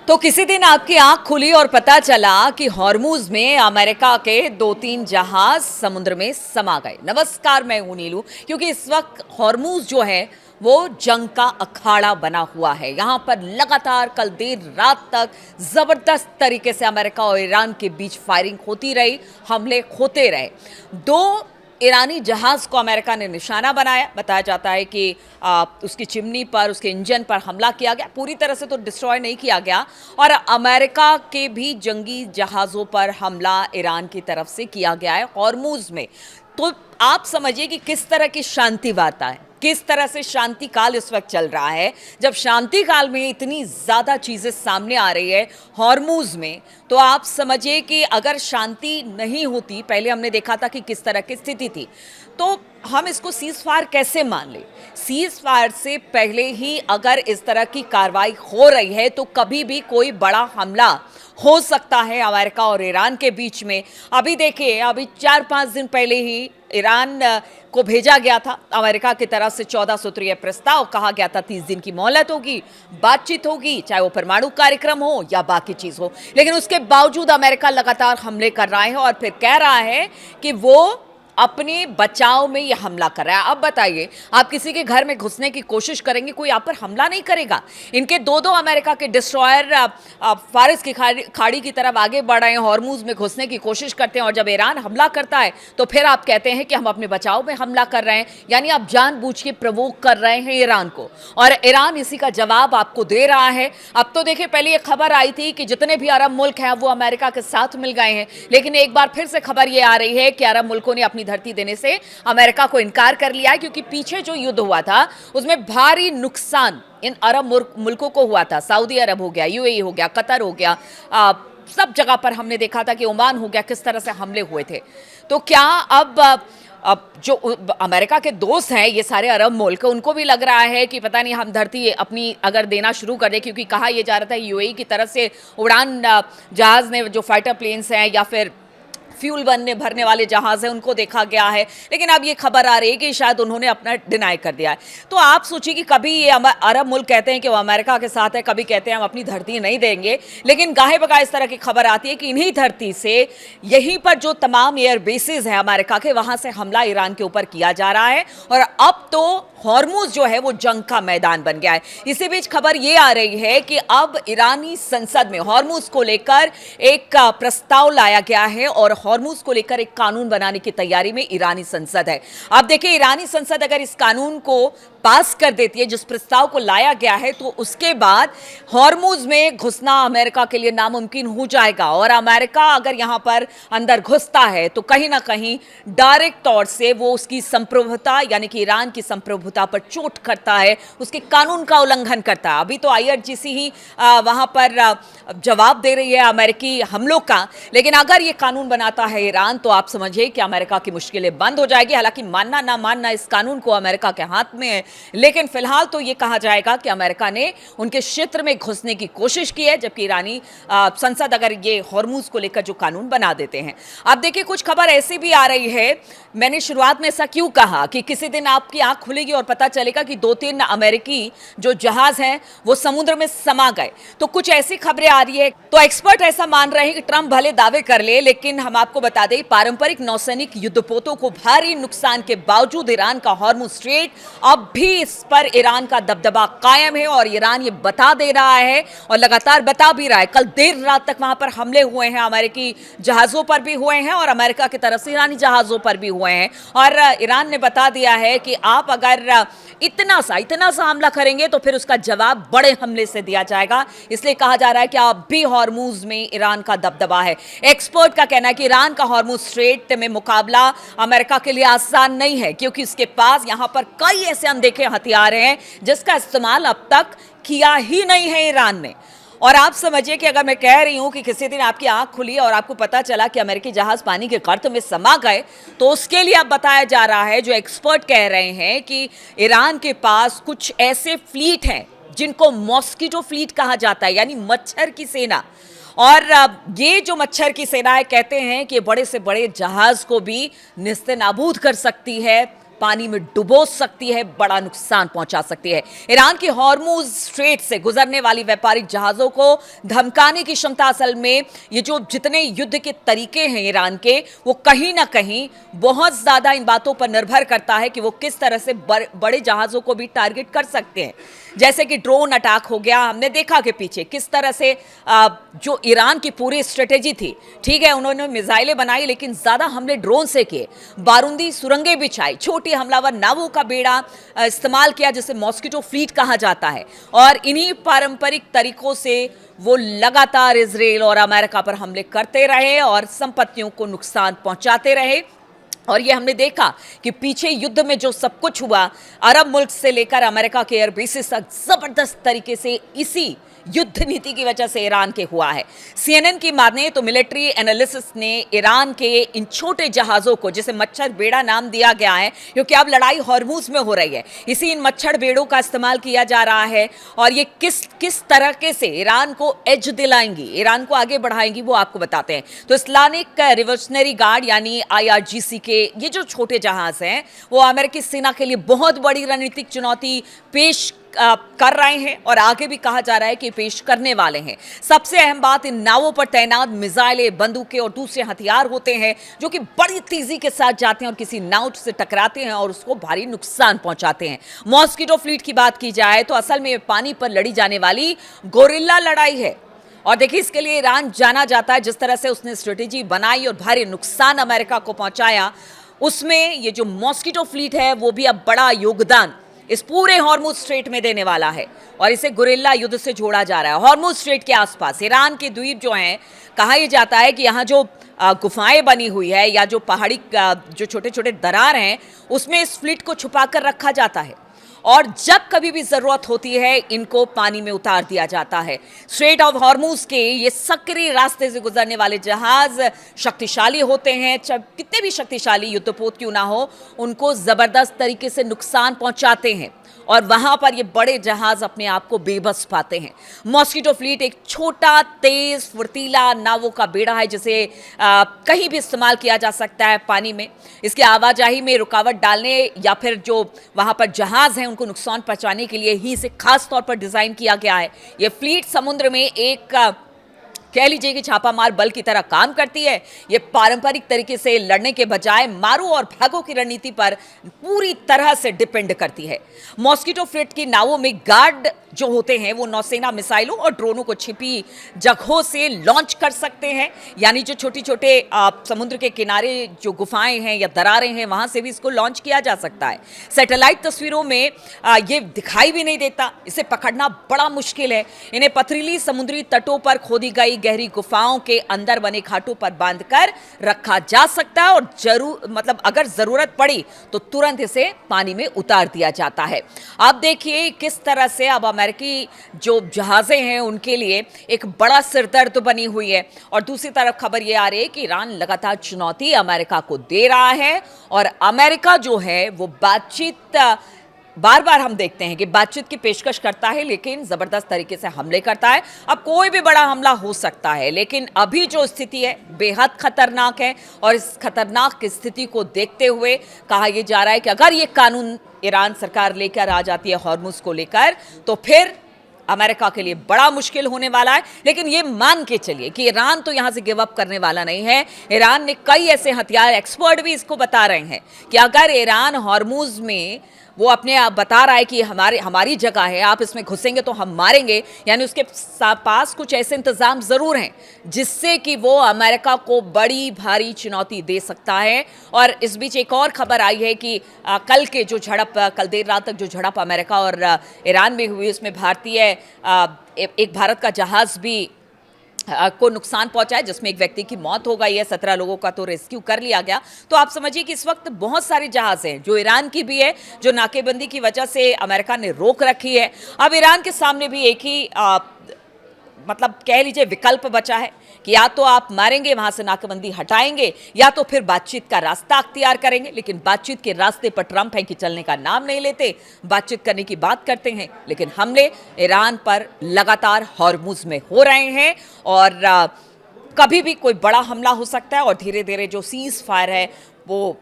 तो किसी दिन आपकी आंख खुली और पता चला कि हॉर्मूज में अमेरिका के 2-3 जहाज समुद्र में समा गए। नमस्कार, मैं हूं नीलू। क्योंकि इस वक्त हॉर्मूज जो है वो जंग का अखाड़ा बना हुआ है। यहां पर लगातार कल देर रात तक जबरदस्त तरीके से अमेरिका और ईरान के बीच फायरिंग होती रही, हमले होते रहे। दो ईरानी जहाज को अमेरिका ने निशाना बनाया। बताया जाता है कि उसकी चिमनी पर, उसके इंजन पर हमला किया गया। पूरी तरह से तो डिस्ट्रॉय नहीं किया गया। और अमेरिका के भी जंगी जहाज़ों पर हमला ईरान की तरफ से किया गया है हॉर्मूज में। तो आप समझिए कि किस तरह की शांति वार्ता है, किस तरह से शांति काल इस वक्त चल रहा है। जब शांति काल में इतनी ज़्यादा चीज़ें सामने आ रही है हॉर्मूज में, तो आप समझिए कि अगर शांति नहीं होती, पहले हमने देखा था कि किस तरह की स्थिति थी, तो हम इसको सीज फायर कैसे मान लें। सीज फायर से पहले ही अगर इस तरह की कार्रवाई हो रही है तो कभी भी कोई बड़ा हमला हो सकता है अमेरिका और ईरान के बीच में। अभी देखिए, अभी 4-5 दिन पहले ही ईरान को भेजा गया था अमेरिका की तरफ से 14 सूत्रीय प्रस्ताव। कहा गया था 30 दिन की मोहलत होगी, बातचीत होगी, चाहे वो परमाणु कार्यक्रम हो या बाकी चीज हो। लेकिन उसके बावजूद अमेरिका लगातार हमले कर रहा है और फिर कह रहा है कि वो अपने बचाव में यह हमला कर रहा है। अब बताइए, आप किसी के घर में घुसने की कोशिश करेंगे, कोई आप पर हमला नहीं करेगा। इनके दो अमेरिका के डिस्ट्रॉयर फारिस की खाड़ी की तरफ आगे बढ़ रहे हैं, हॉर्मूज में घुसने की कोशिश करते हैं। और जब ईरान हमला करता है तो फिर आप कहते हैं कि हम अपने बचाव में हमला कर रहे हैं। यानी आप जानबूझ के प्रवोक कर रहे हैं ईरान को, और ईरान इसी का जवाब आपको दे रहा है। अब तो देखिए, पहले ये खबर आई थी कि जितने भी अरब मुल्क हैं वो अमेरिका के साथ मिल गए हैं, लेकिन एक बार फिर से खबर ये आ रही है कि अरब मुल्कों ने अपनी धरती देने से अमेरिका को इनकार कर लिया है। क्योंकि पीछे जो युद्ध हुआ था उसमें भारी नुकसान इन अरब मुल्कों को हुआ था। सऊदी अरब हो गया, यूएई हो गया, कतर हो गया, सब जगह पर हमने देखा था कि ओमान हो गया, किस तरह से हमले हुए थे। तो क्या अब जो अमेरिका के दोस्त हैं ये सारे अरब मुल्क, उनको भी लग रहा है कि पता नहीं हम धरती अपनी अगर देना शुरू कर दे। क्योंकि कहा यह जा रहा था यूएई की तरफ से उड़ान जहाज ने, जो फाइटर प्लेन्स हैं या फिर फ्यूल भरने वाले जहाज हैं, उनको देखा गया है। लेकिन अब ये खबर आ रही है कि शायद उन्होंने अपना डिनाई कर दिया है। तो आप सोचिए कि कभी ये अरब मुल्क कहते हैं कि वो अमेरिका के साथ है, कभी कहते हैं हम अपनी धरती नहीं देंगे। लेकिन गाहे बगाहे इस तरह की खबर आती है कि इन्हीं धरती से, यहीं पर जो तमाम एयर बेसिस हैं अमेरिका के, वहां से हमला ईरान के ऊपर किया जा रहा है। और अब तो हॉर्मूज जो है वो जंग का मैदान बन गया है। इसी बीच खबर ये आ रही है कि अब ईरानी संसद में हॉर्मूज को लेकर एक प्रस्ताव लाया गया है और हॉर्मूज को लेकर एक कानून बनाने की तैयारी में ईरानी संसद है। अब देखिए, ईरानी संसद अगर इस कानून को पास कर देती है, जिस प्रस्ताव को लाया गया है, तो उसके बाद हॉर्मूज में घुसना अमेरिका के लिए नामुमकिन हो जाएगा। और अमेरिका अगर यहां पर अंदर घुसता है तो कहीं ना कहीं डायरेक्ट तौर से वो उसकी संप्रभुता, यानी कि ईरान की संप्रभुता पर चोट करता है, उसके कानून का उल्लंघन करता है। अभी तो आईआरजीसी ही वहां पर जवाब दे रही है अमेरिकी हमलों का। लेकिन अगर ये कानून बनाता है ईरान, तो आप समझिए कि अमेरिका की मुश्किलें बंद हो जाएगी। हालांकि मानना ना मानना इस कानून को अमेरिका के हाथ में है, लेकिन फिलहाल तो ये कहा जाएगा कि अमेरिका ने उनके क्षेत्र में घुसने की कोशिश की है, जबकि ईरानी संसद अगर ये हॉर्मूज को लेकर जो कानून बना देते हैं। अब देखिए, कुछ खबर ऐसी भी आ रही है, मैंने शुरुआत में ऐसा क्यों कहा कि किसी दिन आपकी आंख खुलेगी और पता चलेगा कि 2-3 अमेरिकी जो जहाज हैं वो समुद्र में समा गए। तो कुछ ऐसी खबरें आ रही है। तो एक्सपर्ट ऐसा मान रहे हैं कि ट्रंप भले दावे कर ले, लेकिन हम आपको बता दें, पारंपरिक नौसैनिक युद्धपोतों को भारी नुकसान के बावजूद ईरान का हॉर्मूज स्ट्रेट, अब भी इस पर ईरान का दबदबा कायम है। और ईरान ये बता दे रहा है और लगातार बता भी रहा है। कल देर रात तक वहां पर हमले हुए हैं, अमेरिकी जहाजों पर भी हुए हैं और अमेरिका की तरफ से ईरानी जहाजों पर भी हुए हैं। और ईरान ने बता दिया है कि आप अगर इतना सा हमला करेंगे तो फिर उसका जवाब बड़े हमले से दिया जाएगा। इसलिए कहा जा रहा है कि अब भी हॉर्मूज में ईरान का दबदबा है। एक्सपर्ट का कहना है कि ईरान का हॉर्मूज स्ट्रेट में मुकाबला अमेरिका के लिए आसान नहीं है, क्योंकि उसके पास यहां पर कई ऐसे अनदेखे हथियार हैं जिसका इस्तेमाल अब तक किया ही नहीं है ईरान ने। और आप समझिए कि अगर मैं कह रही हूं कि किसी दिन आपकी आंख खुली और आपको पता चला कि अमेरिकी जहाज पानी के गर्त में समा गए, तो उसके लिए अब बताया जा रहा है, जो एक्सपर्ट कह रहे हैं कि ईरान के पास कुछ ऐसे फ्लीट हैं जिनको मॉस्किटो फ्लीट कहा जाता है, यानी मच्छर की सेना। और ये जो मच्छर की सेना है, कहते हैं कि बड़े से बड़े जहाज को भी निस्ते नाबूद कर सकती है, पानी में डुबो सकती है, बड़ा नुकसान पहुंचा सकती है। ईरान की हॉर्मुज स्ट्रेट से गुजरने वाली व्यापारिक जहाजों को धमकाने की क्षमता, असल में ये जो जितने युद्ध के तरीके हैं ईरान के, वो कहीं ना कहीं बहुत ज्यादा इन बातों पर निर्भर करता है कि वो किस तरह से बड़े जहाजों को भी टारगेट कर सकते हैं। जैसे कि ड्रोन अटैक हो गया, हमने देखा कि पीछे किस तरह से जो ईरान की पूरी स्ट्रेटेजी थी, ठीक है उन्होंने मिसाइलें बनाई लेकिन ज्यादा हमले ड्रोन से किए, बारूदी सुरंगें बिछाई, छोटी हमलावर नावों का बेड़ा इस्तेमाल किया जिसे मॉस्किटो फ्लीट कहा जाता है, और इन्हीं पारंपरिक तरीकों से वो लगातार इजराइल और अमेरिका पर हमले करते रहे और संपत्तियों को नुकसान पहुंचाते रहे। और ये हमने देखा कि पीछे युद्ध में जो सब कुछ हुआ, अरब मुल्क से लेकर अमेरिका के एयरबेसेस तक जबरदस्त तरीके से इसी युद्ध नीति की वजह से ईरान के हुआ है। सीएनएन की माने तो मिलिट्री एनालिसिस ने ईरान के इन छोटे जहाजों को, जिसे मच्छर बेड़ा नाम दिया गया है क्योंकि अब लड़ाई हॉर्मुज में हो रही है, इसी इन मच्छर बेड़ों का इस्तेमाल किया जा रहा है। और ये किस तरह से ईरान को एज दिलाएंगी, ईरान को आगे बढ़ाएंगी, वो आपको बताते हैं। तो इस्लामिक रिवोल्यूशनरी गार्ड यानी IRGC के ये जो छोटे जहाज हैं, वो अमेरिकी सेना के लिए बहुत बड़ी रणनीतिक चुनौती पेश कर रहे हैं और आगे भी कहा जा रहा है कि पेश करने वाले हैं। सबसे अहम बात, इन नावों पर तैनात मिसाइलें, बंदूकें और दूसरे हथियार होते हैं जो कि बड़ी तेजी के साथ जाते हैं और किसी नाव से टकराते हैं और उसको भारी नुकसान पहुंचाते हैं। मॉस्किटो फ्लीट की बात की जाए तो असल में पानी पर लड़ी जाने वाली गोरिल्ला लड़ाई है। और देखिए, इसके लिए ईरान जाना जाता है। जिस तरह से उसने स्ट्रेटेजी बनाई और भारी नुकसान अमेरिका को पहुंचाया, उसमें ये जो मॉस्किटो फ्लीट है वो भी अब बड़ा योगदान इस पूरे हॉर्मुज स्ट्रेट में देने वाला है और इसे गुरिल्ला युद्ध से जोड़ा जा रहा है। हॉर्मुज स्ट्रेट के आसपास ईरान के द्वीप जो हैं, कहा यह जाता है कि यहाँ जो गुफाएं बनी हुई है या जो पहाड़ी जो छोटे छोटे दरार हैं, उसमें इस फ्लीट को छुपा कर रखा जाता है और जब कभी भी जरूरत होती है इनको पानी में उतार दिया जाता है। स्ट्रेट ऑफ हॉर्मुज के ये सक्रिय रास्ते से गुजरने वाले जहाज शक्तिशाली होते हैं, कितने भी शक्तिशाली युद्धपोत क्यों ना हो, उनको जबरदस्त तरीके से नुकसान पहुंचाते हैं और वहां पर ये बड़े जहाज अपने आप को बेबस पाते हैं। मॉस्किटो फ्लीट एक छोटा, तेज, फुर्तीला नावों का बेड़ा है जिसे कहीं भी इस्तेमाल किया जा सकता है पानी में। इसकी आवाजाही में रुकावट डालने या फिर जो वहां पर जहाज हैं उनको नुकसान पहुंचाने के लिए ही इसे खास तौर पर डिजाइन किया गया है। ये फ्लीट समुद्र में एक कह लीजिए कि छापामार बल की तरह काम करती है। ये पारंपरिक तरीके से लड़ने के बजाय मारो और भागो की रणनीति पर पूरी तरह से डिपेंड करती है। मॉस्किटो फ्लीट की नावों में गार्ड जो होते हैं वो नौसेना मिसाइलों और ड्रोनों को छिपी जगहों से लॉन्च कर सकते हैं, यानी जो छोटे छोटे समुद्र के किनारे जो गुफाएं हैं या दरारें हैं वहां से भी इसको लॉन्च किया जा सकता है। सैटेलाइट तस्वीरों में ये दिखाई भी नहीं देता, इसे पकड़ना बड़ा मुश्किल है। इन्हें पथरीली समुद्री तटों पर खोदी गई गहरी गुफाओं के अंदर बने घाटों पर बांधकर रखा जा सकता है और अगर जरूरत पड़ी तो तुरंत इसे पानी में उतार दिया जाता है। अब देखिए किस तरह से अब अमेरिकी जो जहाजें हैं उनके लिए एक बड़ा सिरदर्द बनी हुई है और दूसरी तरफ खबर ये आ रही है कि ईरान लगातार चुनौती अमेरिका को दे रहा है और अमेरिका जो है वो बातचीत बार बार हम देखते हैं कि बातचीत की पेशकश करता है लेकिन जबरदस्त तरीके से हमले करता है। अब कोई भी बड़ा हमला हो सकता है लेकिन अभी जो स्थिति है बेहद खतरनाक है और इस खतरनाक स्थिति को देखते हुए कहा यह जा रहा है कि अगर ये कानून ईरान सरकार लेकर आ जाती है हॉर्मुज को लेकर तो फिर अमेरिका के लिए बड़ा मुश्किल होने वाला है। लेकिन ये मान के चलिए कि ईरान तो यहां से गिव अप करने वाला नहीं है। ईरान ने कई ऐसे हथियार, एक्सपर्ट भी इसको बता रहे हैं कि अगर ईरान हॉर्मुज में वो अपने आप बता रहा है कि हमारी जगह है, आप इसमें घुसेंगे तो हम मारेंगे, यानी उसके पास कुछ ऐसे इंतजाम जरूर हैं जिससे कि वो अमेरिका को बड़ी भारी चुनौती दे सकता है। और इस बीच एक और खबर आई है कि कल देर रात तक जो झड़प अमेरिका और ईरान में हुई उसमें एक भारत का जहाज भी को नुकसान पहुंचा है जिसमें एक व्यक्ति की मौत हो गई है, 17 लोगों का तो रेस्क्यू कर लिया गया। तो आप समझिए कि इस वक्त बहुत सारे जहाज हैं जो ईरान की भी है, जो नाकेबंदी की वजह से अमेरिका ने रोक रखी है। अब ईरान के सामने भी एक ही कह लीजिए विकल्प बचा है कि या तो आप मारेंगे, वहां से नाकेबंदी हटाएंगे, या तो फिर बातचीत का रास्ता अख्तियार करेंगे। लेकिन बातचीत के रास्ते पर ट्रंप है कि चलने का नाम नहीं लेते, बातचीत करने की बात करते हैं लेकिन हमले ईरान पर लगातार हॉर्मुज में हो रहे हैं और कभी भी कोई बड़ा हमला हो सकता है और धीरे धीरे जो सीज फायर है वो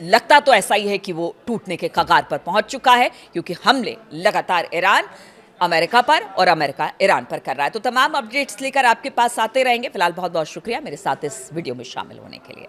लगता तो ऐसा ही है कि वो टूटने के कगार पर पहुंच चुका है, क्योंकि हमले लगातार ईरान अमेरिका पर और अमेरिका ईरान पर कर रहा है। तो तमाम अपडेट्स लेकर आपके पास आते रहेंगे। फिलहाल बहुत बहुत शुक्रिया मेरे साथ इस वीडियो में शामिल होने के लिए।